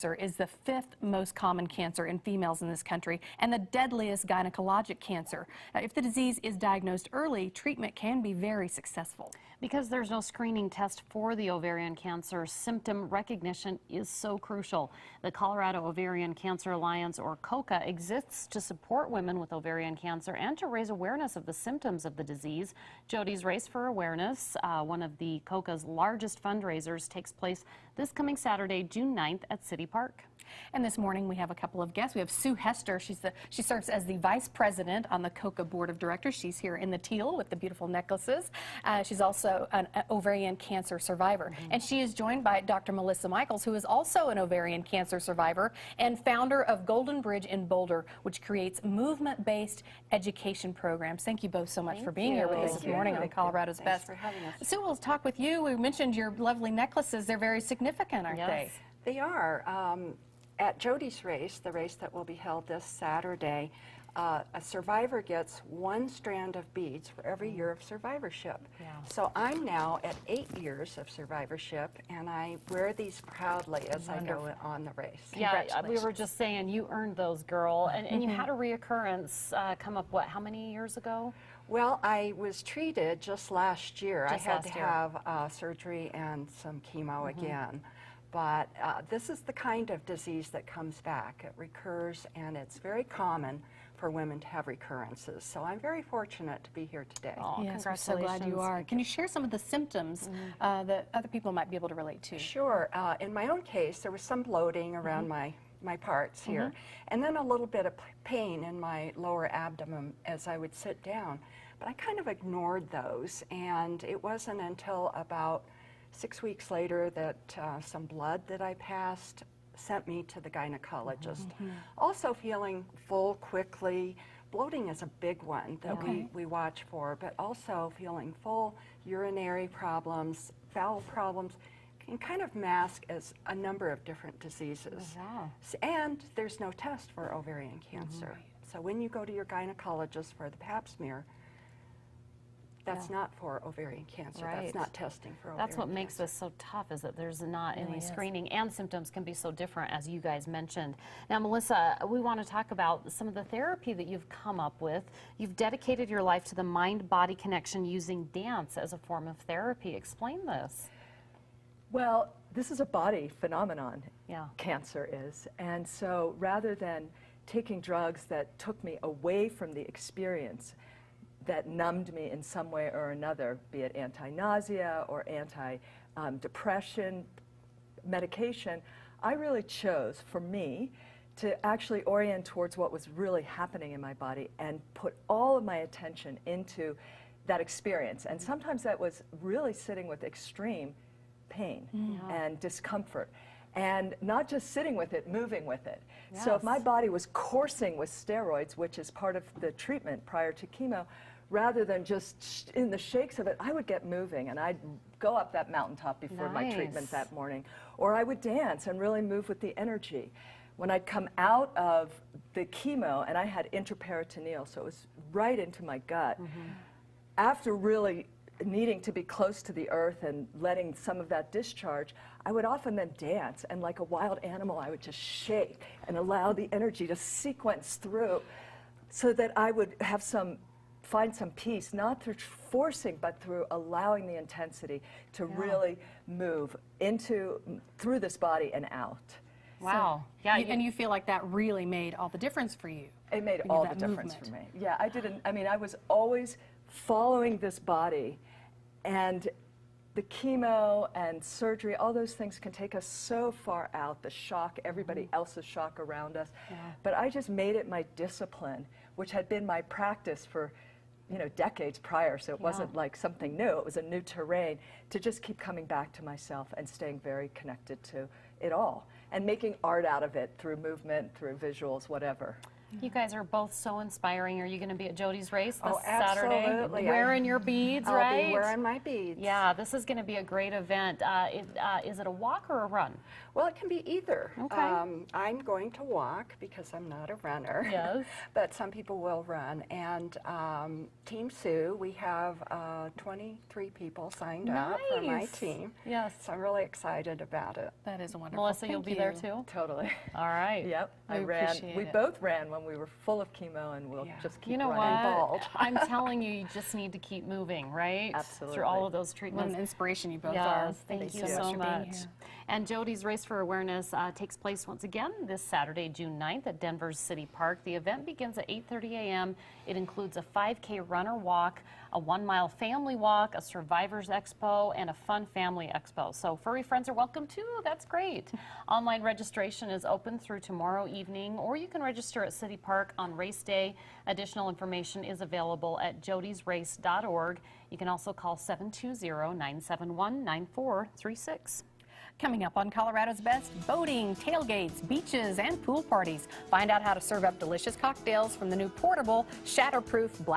Is the fifth most common cancer in females in this country and the deadliest gynecologic cancer. Now, if the disease is diagnosed early, treatment can be very successful. Because there's no screening test for the ovarian cancer, symptom recognition is so crucial. The Colorado Ovarian Cancer Alliance, or COCA, exists to support women with ovarian cancer and to raise awareness of the symptoms of the disease. Jodi's Race for Awareness, one of the COCA's largest fundraisers, takes place this coming Saturday, June 9th at City Park. And this morning we have a couple of guests. We have Sue Hester. She serves as the vice president on the COCA board of directors. She's here in the teal with the beautiful necklaces. She's also an ovarian cancer survivor. And she is joined by Dr. Melissa Michaels, who is also an ovarian cancer survivor and founder of Golden Bridge in Boulder, which creates movement-based education programs. Thank you both so much for being here with us this morning on Colorado's Best. Thanks for having us. Sue, we'll talk with you. We mentioned your lovely necklaces. They're very significant, aren't they? They are. At Jodi's Race, the race that will be held this Saturday, a survivor gets one strand of beads for every year of survivorship. So I'm now at 8 years of survivorship, and I wear these proudly as I go on the race. Yeah, we were just saying you earned those, girl. And you had a reoccurrence come up, what, how many years ago? Well, I was treated just last year. I had to have surgery and some chemo again. But this is the kind of disease that comes back. It recurs, and it's very common for women to have recurrences. So I'm very fortunate to be here today. Oh, yes, congratulations. we're so glad you are. Can you share some of the symptoms that other people might be able to relate to? Sure. In my own case, there was some bloating around my parts here, and then a little bit of pain in my lower abdomen as I would sit down. But I kind of ignored those, and it wasn't until about 6 weeks later that some blood that I passed sent me to the gynecologist. Also feeling full quickly. Bloating is a big one that we watch for, but also feeling full, urinary problems, bowel problems, can kind of mask as a number of different diseases. And there's no test for ovarian cancer. So when you go to your gynecologist for the pap smear, that's not for ovarian cancer. That's not testing for ovarian cancer. That's what makes this so tough, is that there's not any screening, and symptoms can be so different, as you guys mentioned. Now, Melissa, we want to talk about some of the therapy that you've come up with. You've dedicated your life to the mind-body connection using dance as a form of therapy. Explain this. Well, this is a body phenomenon, cancer is. And so rather than taking drugs that took me away from the experience, that numbed me in some way or another, be it anti-nausea or anti-depression medication, I really chose, for me, to actually orient towards what was really happening in my body and put all of my attention into that experience. And sometimes that was really sitting with extreme pain and discomfort. And not just sitting with it, moving with it. So if my body was coursing with steroids, which is part of the treatment prior to chemo, rather than just in the shakes of it, I would get moving, and I'd go up that mountaintop before my treatment that morning. Or I would dance and really move with the energy. When I'd come out of the chemo, and I had intraperitoneal, so it was right into my gut, after really needing to be close to the earth and letting some of that discharge, I would often then dance, and like a wild animal, I would just shake and allow the energy to sequence through so that I would have find some peace, not through forcing, but through allowing the intensity to really move through this body and out. Wow. So, and you feel like that really made all the difference for you. It made all the difference for me. Yeah, I was always following this body, and the chemo and surgery, all those things can take us so far out, the shock, everybody else's shock around us. But I just made it my discipline, which had been my practice for decades prior, so it wasn't like something new, it was a new terrain, to just keep coming back to myself and staying very connected to it all, and making art out of it through movement, through visuals, whatever. You guys are both so inspiring. Are you going to be at Jodi's race this Oh, Saturday? absolutely. Wearing your beads, right? I'll be wearing my beads. Yeah, this is going to be a great event. Is it a walk or a run? Well, it can be either. Okay. I'm going to walk because I'm not a runner. Yes. But some people will run. And Team Sue, we have 23 people signed up for my Nice. team. Yes. So I'm really excited about it. That is wonderful. Melissa, you'll Thank be you. there too? Totally. All right. Yep. We appreciate We it. both ran when we were full of chemo, and we'll Yeah. just keep You know running. what? bald. I'm telling you, you just need to keep moving, right? Absolutely. Through all of those What treatments. an inspiration you both are. Yes, thank you so so much for being much. here. And Jodi's Race for Awareness takes place once again this Saturday, June 9th at Denver's City Park. The event begins at 8:30 a.m. It includes a 5K runner walk, a 1-mile family walk, a survivors expo, and a fun family expo. So furry friends are welcome too. That's great. Online registration is open through tomorrow evening, or you can register at City Park on race day. Additional information is available at jodisrace.org. You can also call 720-971-9436. Coming up on Colorado's Best, boating, tailgates, beaches, and pool parties. Find out how to serve up delicious cocktails from the new portable, shatterproof black